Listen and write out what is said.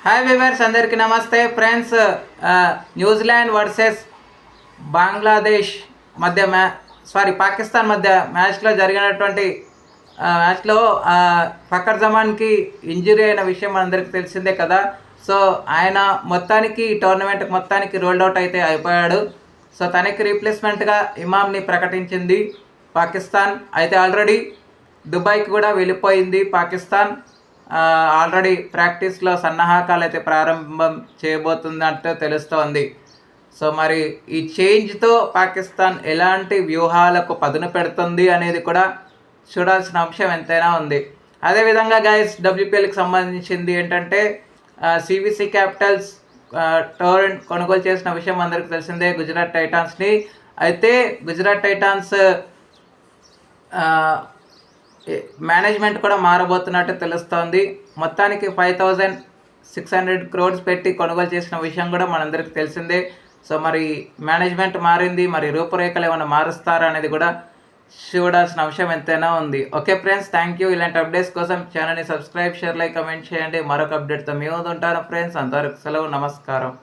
Hi viewers, అందరికీ నమస్తే friends. New Zealand versus Bangladesh మధ్య పాకిస్తాన్ మధ్య మ్యాచ్లో జరిగినటువంటి మ్యాచ్లో ఫకర్ జమాన్కి ఇంజురీ అయిన విషయం మనందరికీ తెలిసిందే కదా. సో ఆయన మొత్తానికి టోర్నమెంట్ మొత్తానికి రోల్డ్ అవుట్ అయితే అయిపోయాడు. సో తనకి రీప్లేస్మెంట్గా ఇమామ్ని ప్రకటించింది పాకిస్తాన్. అయితే ఆల్రెడీ దుబాయ్కి కూడా వెళ్ళిపోయింది పాకిస్తాన్. ఆల్రెడీ ప్రాక్టీస్లో సన్నాహకాలు అయితే ప్రారంభం చేయబోతున్నట్టు తెలుస్తోంది. సో మరి ఈ చేంజ్తో పాకిస్తాన్ ఎలాంటి వ్యూహాలకు పదును పెడుతుంది అనేది కూడా చూడాల్సిన అంశం ఎంతైనా ఉంది. అదేవిధంగా గైస్, డబ్ల్యూపీఎల్కి సంబంధించింది ఏంటంటే సివిసి క్యాపిటల్స్ టోరెంట్ కొనుగోలు చేసిన విషయం అందరికీ తెలిసిందే, గుజరాత్ టైటాన్స్ని. అయితే గుజరాత్ టైటాన్స్ మేనేజ్మెంట్ కూడా మారబోతున్నట్టు తెలుస్తోంది. మొత్తానికి 5,600 crores పెట్టి కొనుగోలు చేసిన విషయం కూడా మనందరికీ తెలిసిందే. సో మరి మేనేజ్మెంట్ మారింది, మరి రూపురేఖలు ఏమైనా మారుస్తారా అనేది కూడా చూడాల్సిన అంశం ఎంతైనా ఉంది. Okay friends, thank you. ఇలాంటి అప్డేట్స్ కోసం ఛానల్ని సబ్స్క్రైబ్, షేర్, లైక్, కమెంట్ చేయండి. మరొక అప్డేట్తో మీ ముందు ఉంటాను ఫ్రెండ్స్. అంతవరకు సెలవు, నమస్కారం.